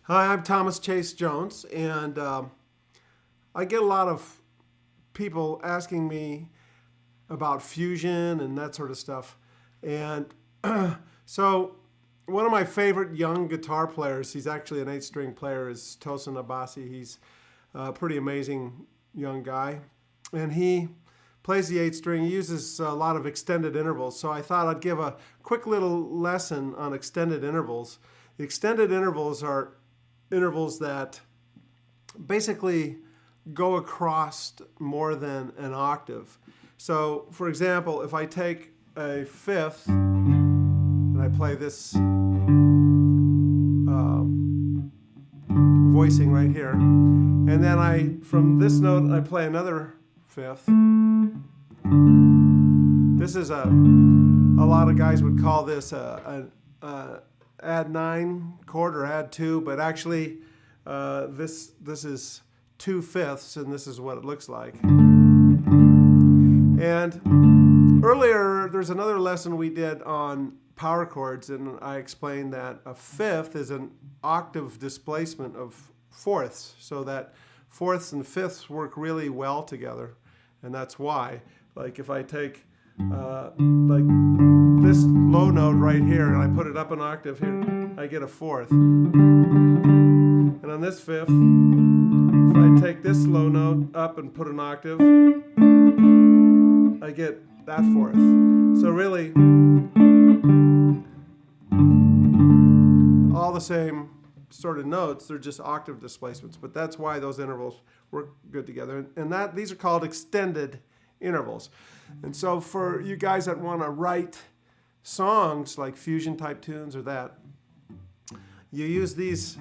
Hi, I'm Thomas Chase Jones, and I get a lot of people asking me about fusion and that sort of stuff. And so, one of my favorite young guitar players, he's actually an 8-string player, is Tosin Abasi. He's a pretty amazing young guy. And he plays the 8-string. He uses a lot of extended intervals. So I thought I'd give a quick little lesson on extended intervals. The extended intervals are intervals that basically go across more than an octave. So, for example, if I take a fifth and I play this voicing right here, and then from this note, I play another fifth. This is a lot of guys would call this a add 9 chord or add 2, but actually this is 2/5, and this is what it looks like. And earlier there's another lesson we did on power chords, and I explained that a fifth is an octave displacement of fourths, so that fourths and fifths work really well together, and that's why. Like if I take like this low note right here and I put it up an octave here, I get a fourth. And on this fifth, if I take this low note up and put an octave, I get that fourth. So really, all the same sort of notes, they're just octave displacements, but that's why those intervals work good together. And these are called extended intervals. And so for you guys that want to write songs like fusion type tunes or that, you use these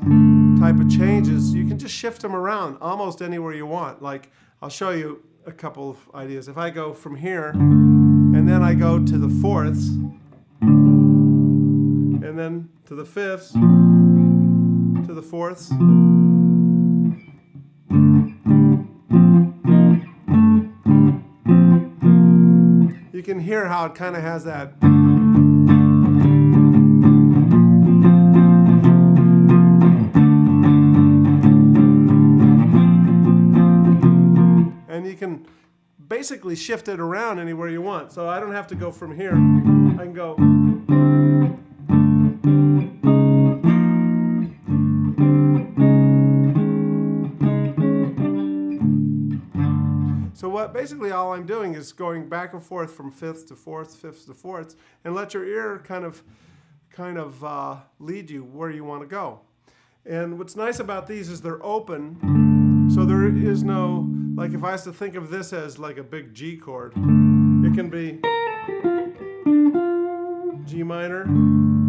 type of changes. You can just shift them around almost anywhere you want. Like I'll show you a couple of ideas. If I go from here and then I go to the fourths and then to the fifths, to the fourths, you can hear how it kind of has that. And you can basically shift it around anywhere you want. So I don't have to go from here. I can go. So basically all I'm doing is going back and forth from fifths to fourths, fifths to fourths, and let your ear kind of lead you where you want to go. And what's nice about these is they're open, so there is no, like if I was to think of this as like a big G chord, it can be G minor,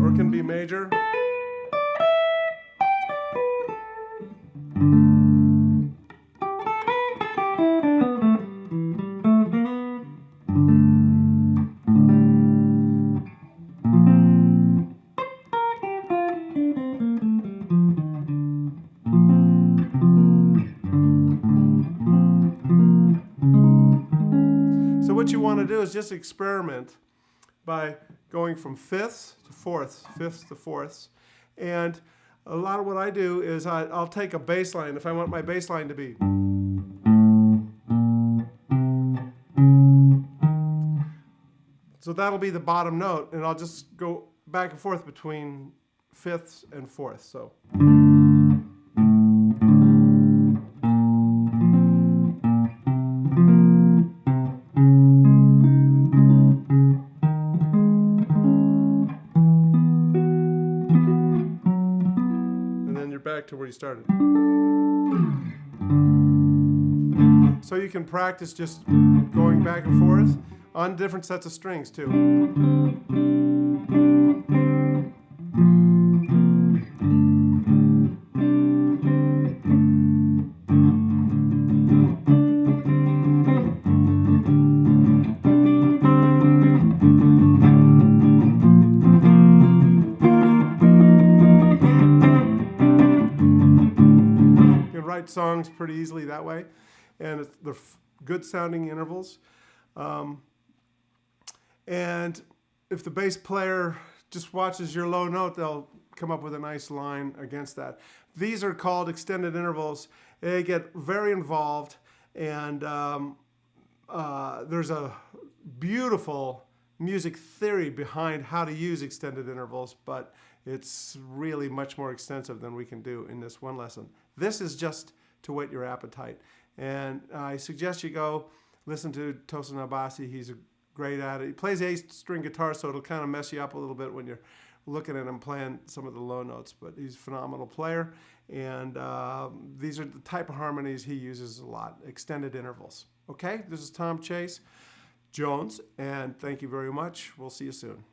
or it can be major. What you want to do is just experiment by going from fifths to fourths, fifths to fourths. And a lot of what I do is I'll take a bass line. If I want my bass line to be, so that'll be the bottom note, and I'll just go back and forth between fifths and fourths. So. Back to where you started. So you can practice just going back and forth on different sets of strings too. Write songs pretty easily that way, and they're good sounding intervals. And if the bass player just watches your low note, they'll come up with a nice line against that. These are called extended intervals. They get very involved, and there's a beautiful music theory behind how to use extended intervals, but it's really much more extensive than we can do in this one lesson. This is just to whet your appetite. And I suggest you go listen to Tosin Abasi. He's great at it. He plays 8-string guitar, so it'll kind of mess you up a little bit when you're looking at him playing some of the low notes, but he's a phenomenal player. And these are the type of harmonies he uses a lot, extended intervals. Okay, this is Tom Chase Jones, and thank you very much. We'll see you soon.